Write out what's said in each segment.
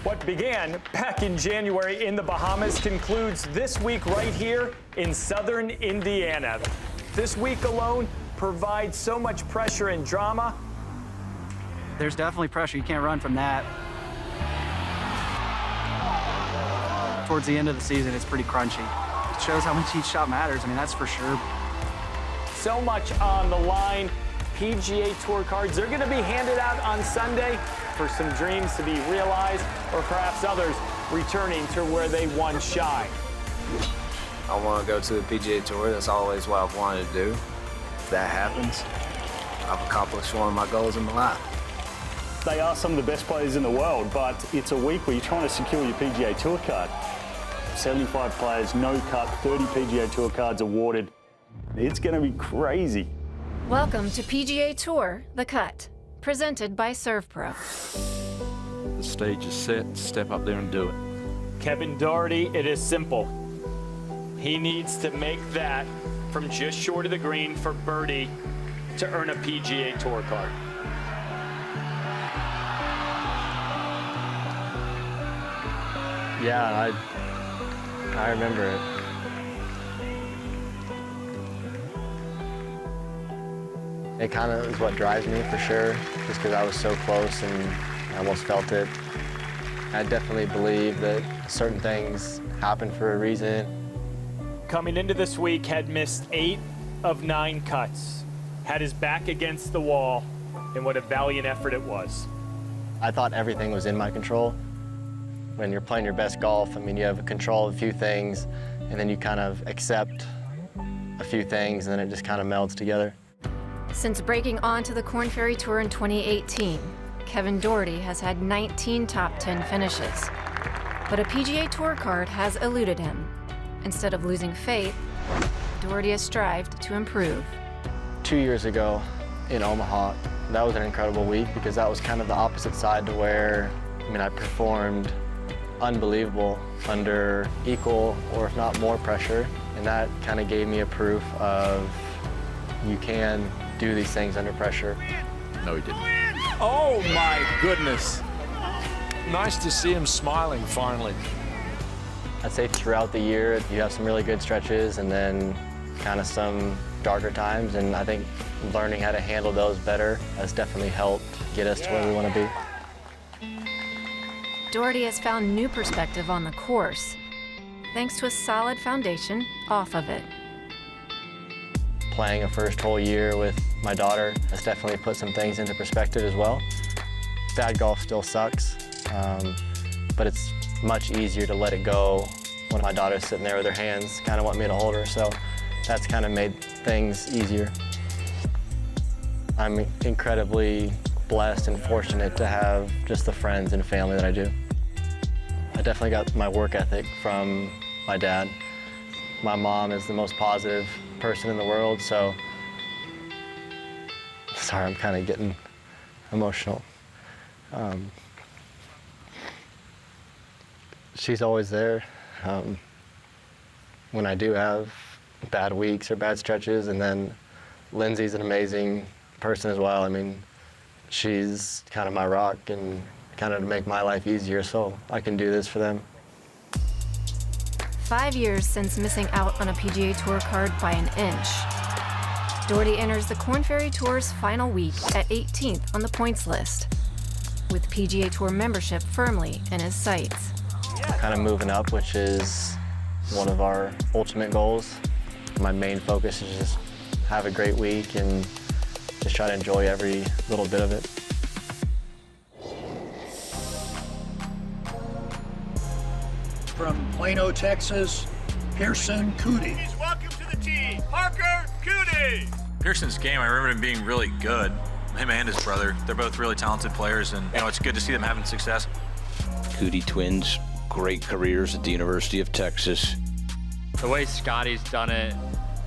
What began back in January in the Bahamas concludes this week right here in southern Indiana. This week alone provides so much pressure and drama. There's definitely pressure. You can't run from that. Towards the end of the season, it's pretty crunchy. It shows how much each shot matters. I mean, that's for sure. So much on the line. PGA Tour cards, they're going to be handed out on Sunday for some dreams to be realized, or perhaps others returning to where they once shined. I want to go to the PGA Tour. That's always what I've wanted to do. If that happens, I've accomplished one of my goals in my life. They are some of the best players in the world, but it's a week where you're trying to secure your PGA Tour card. 75 players, no cut, 30 PGA Tour cards awarded. It's going to be crazy. Welcome to PGA Tour, The Cut, presented by ServPro. The stage is set. Step up there and do it. Kevin Dougherty, it is simple. He needs to make that from just short of the green for birdie to earn a PGA Tour card. Yeah, I remember it. It kind of is what drives me for sure, just because I was so close and I almost felt it. I definitely believe that certain things happen for a reason. Coming into this week, had missed 8 of 9 cuts, had his back against the wall, and what a valiant effort it was. I thought everything was in my control. When you're playing your best golf, I mean, you have control of a few things, and then you kind of accept a few things, and then it just kind of melds together. Since breaking onto the Korn Ferry Tour in 2018, Kevin Dougherty has had 19 top 10 finishes. But a PGA Tour card has eluded him. Instead of losing faith, Dougherty has strived to improve. 2 years ago in Omaha, that was an incredible week because that was kind of the opposite side to where, I mean, I performed unbelievable under equal or if not more pressure. And that kind of gave me a proof of you can do these things under pressure. No, he didn't. Oh, my goodness. Nice to see him smiling finally. I'd say throughout the year, you have some really good stretches and then kind of some darker times. And I think learning how to handle those better has definitely helped get us to where we want to be. Dougherty has found new perspective on the course, thanks to a solid foundation off of it. Playing a first whole year with my daughter has definitely put some things into perspective as well. Bad golf still sucks, but it's much easier to let it go when my daughter's sitting there with her hands kind of want me to hold her, so that's kind of made things easier. I'm incredibly blessed and fortunate to have just the friends and family that I do. I definitely got my work ethic from my dad. My mom is the most positive person in the world, so sorry, I'm kind of getting emotional. She's always there when I do have bad weeks or bad stretches, and then Lindsay's an amazing person as well. I mean, she's kind of my rock and kind of to make my life easier so I can do this for them. 5 years since missing out on a PGA Tour card by an inch, Dougherty enters the Korn Ferry Tour's final week at 18th on the points list, with PGA Tour membership firmly in his sights. Kind of moving up, which is one of our ultimate goals. My main focus is just have a great week and just try to enjoy every little bit of it. From Plano, Texas, Pierceson Coody. Welcome to the team, Parker Coody. Pierson's game, I remember him being really good. Him and his brother, they're both really talented players, and it's good to see them having success. Coody twins, great careers at the University of Texas. The way Scotty's done it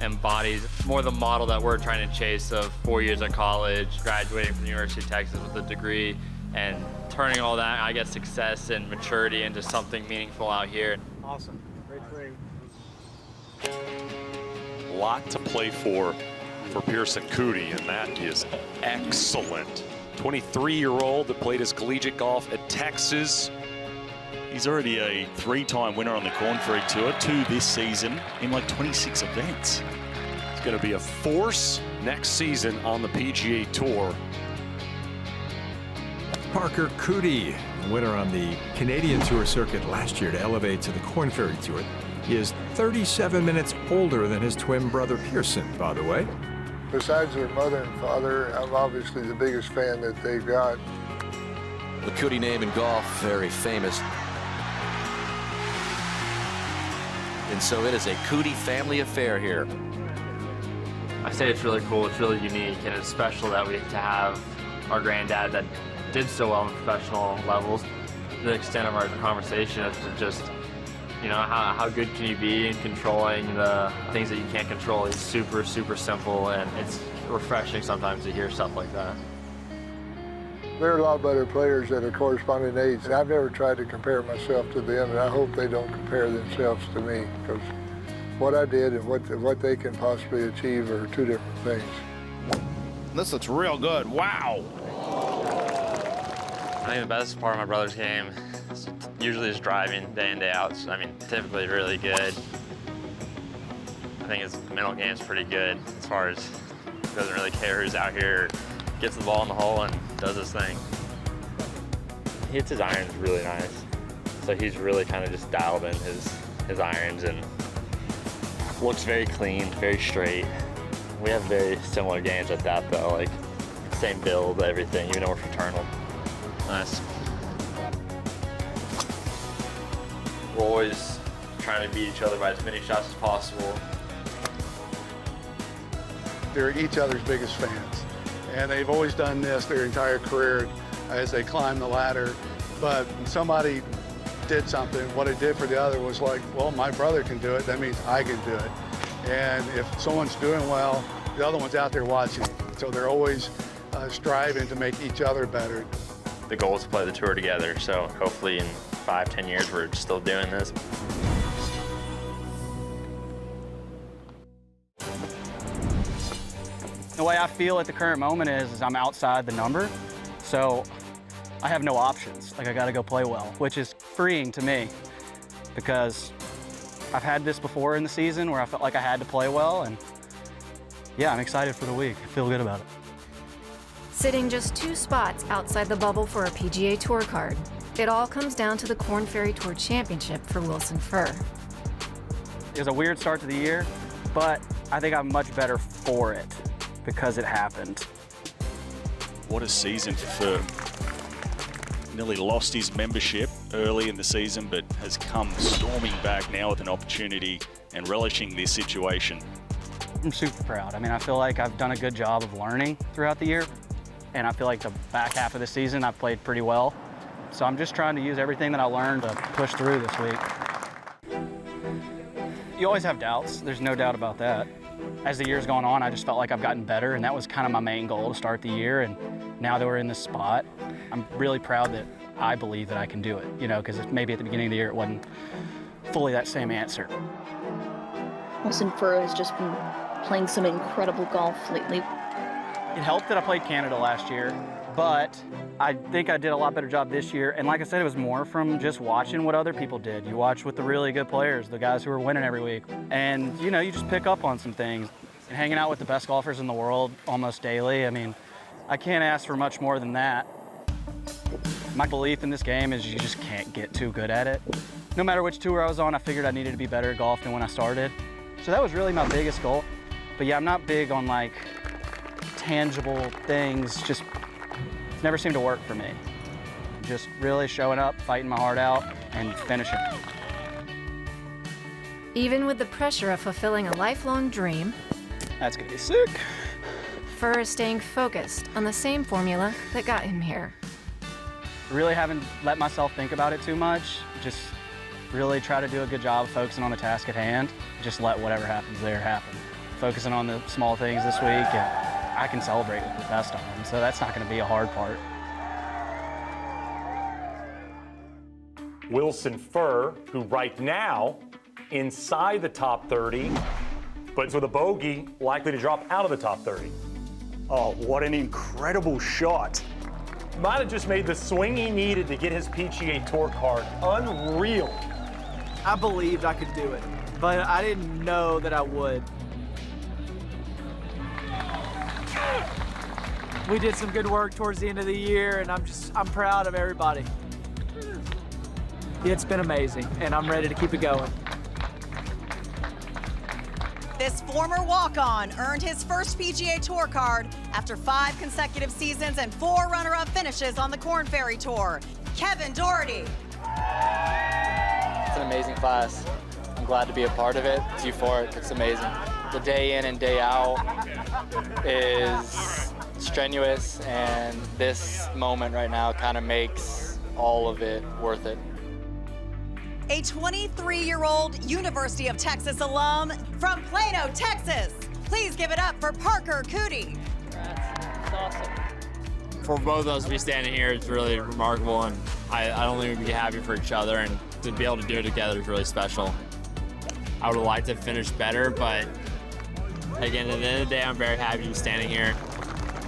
embodies more the model that we're trying to chase of 4 years of college, graduating from the University of Texas with a degree, and turning all that, I guess, success and maturity into something meaningful out here. Awesome. Great swing. A lot to play for Pierceson Coody, and that is excellent. 23-year-old that played his collegiate golf at Texas, He's already a 3-time winner on the Korn Ferry Tour, 2 this season in like 26 events. It's going to be a force next season on the PGA Tour. Parker Coody, winner on the Canadian Tour circuit last year to elevate to the Korn Ferry Tour. He is 37 minutes older than his twin brother Pierceson, by the way. Besides their mother and father, I'm obviously the biggest fan that they've got. The Coody name in golf, very famous. And so it is a Coody family affair here. I say it's really cool, it's really unique, and it's special that we get to have our granddad that did so well on professional levels. The extent of our conversation is to just, you know, how good can you be in controlling the things that you can't control is super, super simple, and it's refreshing sometimes to hear stuff like that. There are a lot of other players at a corresponding age, and I've never tried to compare myself to them, and I hope they don't compare themselves to me, because what I did and what they can possibly achieve are two different things. This looks real good. Wow. I think the best part of my brother's game is usually just driving day in, day out. I mean, typically really good. I think his mental game's pretty good as far as he doesn't really care who's out here, gets the ball in the hole and does his thing. He hits his irons really nice. So he's really kind of just dialed in his irons and looks very clean, very straight. We have very similar games at that though, like same build, everything, even though we're fraternal. Nice. We're always trying to beat each other by as many shots as possible. They're each other's biggest fans, and they've always done this their entire career as they climb the ladder. But when somebody did something, what it did for the other was like, well, my brother can do it, that means I can do it. And if someone's doing well, the other one's out there watching. So they're always striving to make each other better. The goal is to play the tour together, so hopefully in 5-10 years we're still doing this. The way I feel at the current moment is I'm outside the number, so I have no options. Like, I gotta go play well, which is freeing to me because I've had this before in the season where I felt like I had to play well, and yeah, I'm excited for the week. I feel good about it. Sitting just 2 spots outside the bubble for a PGA Tour card, it all comes down to the Korn Ferry Tour Championship for Wilson Furr. It was a weird start to the year, but I think I'm much better for it because it happened. What a season for Furr. Nearly lost his membership early in the season, but has come storming back now with an opportunity and relishing this situation. I'm super proud. I mean, I feel like I've done a good job of learning throughout the year, and I feel like the back half of the season I've played pretty well. So I'm just trying to use everything that I learned to push through this week. You always have doubts, there's no doubt about that. As the year's gone on, I just felt like I've gotten better, and that was kind of my main goal to start the year. And now that we're in this spot, I'm really proud that I believe that I can do it, you know, because maybe at the beginning of the year it wasn't fully that same answer. Wilson Furr has just been playing some incredible golf lately. It helped that I played Canada last year, but I think I did a lot better job this year. And like I said, it was more from just watching what other people did. You watch with the really good players, the guys who are winning every week. And, you know, you just pick up on some things. And hanging out with the best golfers in the world almost daily, I mean, I can't ask for much more than that. My belief in this game is you just can't get too good at it. No matter which tour I was on, I figured I needed to be better at golf than when I started. So that was really my biggest goal. But yeah, I'm not big on like tangible things, just never seemed to work for me. Just really showing up, fighting my heart out, and finishing. Even with the pressure of fulfilling a lifelong dream, that's gonna be sick. Furr is staying focused on the same formula that got him here. Really haven't let myself think about it too much. Just really try to do a good job of focusing on the task at hand. Just let whatever happens there happen. Focusing on the small things this week, and I can celebrate with the best of them, so that's not going to be a hard part. Wilson Furr, who right now inside the top 30, but with a bogey likely to drop out of the top 30. Oh, what an incredible shot. Might have just made the swing he needed to get his PGA Tour card. Unreal. I believed I could do it, but I didn't know that I would. We did some good work towards the end of the year, and I'm proud of everybody. It's been amazing, and I'm ready to keep it going. This former walk-on earned his first PGA Tour card after 5 consecutive seasons and 4 runner-up finishes on the Korn Ferry Tour. Kevin Dougherty. It's an amazing class. I'm glad to be a part of it. It's euphoric. It's amazing. The day in and day out is strenuous, and this moment right now kind of makes all of it worth it. A 23-year-old University of Texas alum from Plano, Texas. Please give it up for Parker Coody. That's awesome. For both of us to be standing here is really remarkable, and I don't think we'd be happy for each other, and to be able to do it together is really special. I would have liked to finish better, but again, at the end of the day, I'm very happy to be standing here.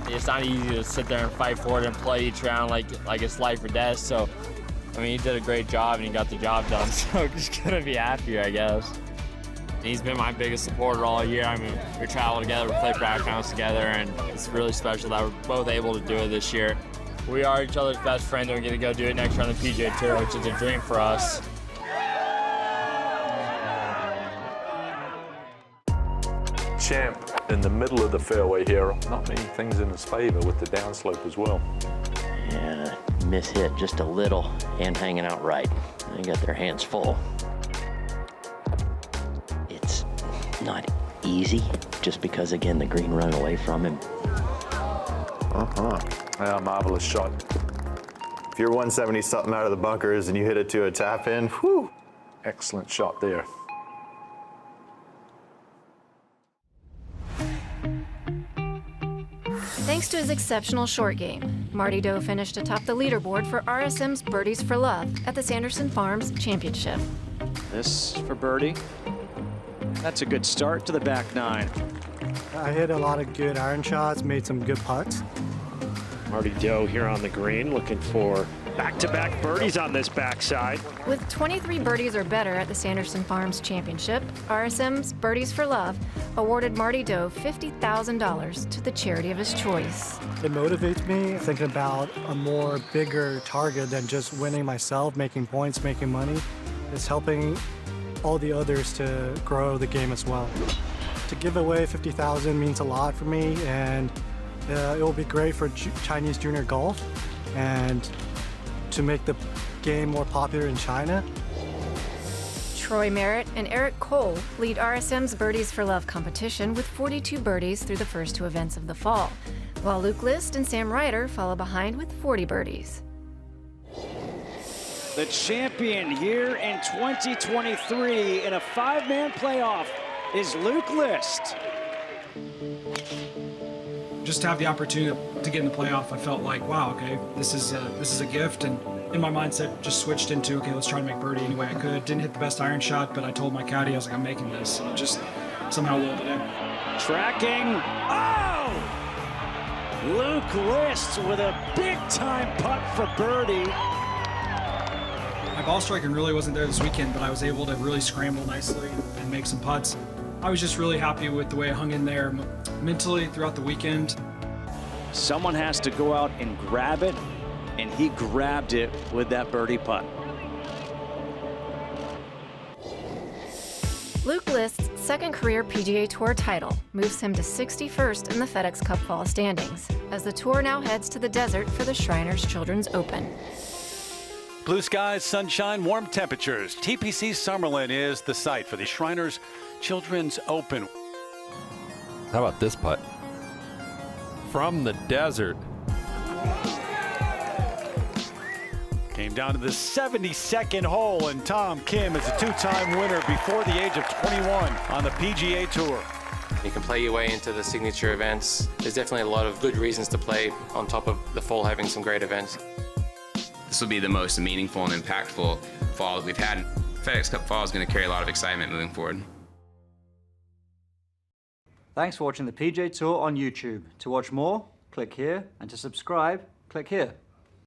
It's not easy to sit there and fight for it and play each round like it's life or death, so I mean, he did a great job and he got the job done, so just gonna be happier, I guess. He's been my biggest supporter all year. I mean, we travel together, we play practice together, and it's really special that we're both able to do it this year. We are each other's best friends, and we're gonna go do it next year on the PGA Tour, which is a dream for us. Champ in the middle of the fairway here. Not many things in his favor with the downslope as well. Yeah, miss-hit just a little and hanging out right. They got their hands full. It's not easy just because, again, the green run away from him. Yeah, marvelous shot. If you're 170-something out of the bunkers and you hit it to a tap-in, whew. Excellent shot there. Thanks to his exceptional short game, Marty Doe finished atop the leaderboard for RSM's Birdies for Love at the Sanderson Farms Championship. This for birdie. That's a good start to the back 9. I hit a lot of good iron shots, made some good putts. Marty Doe here on the green, looking for back-to-back birdies on this backside. With 23 birdies or better at the Sanderson Farms Championship, RSM's Birdies for Love awarded Marty Doe $50,000 to the charity of his choice. It motivates me thinking about a more bigger target than just winning myself, making points, making money. It's helping all the others to grow the game as well. To give away $50,000 means a lot for me, and it will be great for Chinese junior golf and to make the game more popular in China. Troy Merritt and Eric Cole lead RSM's Birdies for Love competition with 42 birdies through the first 2 events of the fall, while Luke List and Sam Ryder follow behind with 40 birdies. The champion here in 2023 in a 5-man playoff is Luke List. Just to have the opportunity to get in the playoff, I felt like, wow, okay, this is a gift. And in my mindset, just switched into, okay, let's try to make birdie any way I could. Didn't hit the best iron shot, but I told my caddy, I was like, I'm making this. And just somehow willed it in. Tracking. Oh! Luke List with a big-time putt for birdie. My ball striking really wasn't there this weekend, but I was able to really scramble nicely and make some putts. I was just really happy with the way I hung in there mentally throughout the weekend. Someone has to go out and grab it, and he grabbed it with that birdie putt. Luke List's second career PGA Tour title moves him to 61st in the FedEx Cup fall standings, as the tour now heads to the desert for the Shriners Children's Open. Blue skies, sunshine, warm temperatures. TPC Summerlin is the site for the Shriners Children's Open. How about this putt? From the desert. Came down to the 72nd hole, and Tom Kim is a 2-time winner before the age of 21 on the PGA Tour. You can play your way into the signature events. There's definitely a lot of good reasons to play on top of the fall having some great events. This will be the most meaningful and impactful fall that we've had. FedEx Cup fall is going to carry a lot of excitement moving forward. Thanks for watching the PGA Tour on YouTube. To watch more, click here, and to subscribe, click here.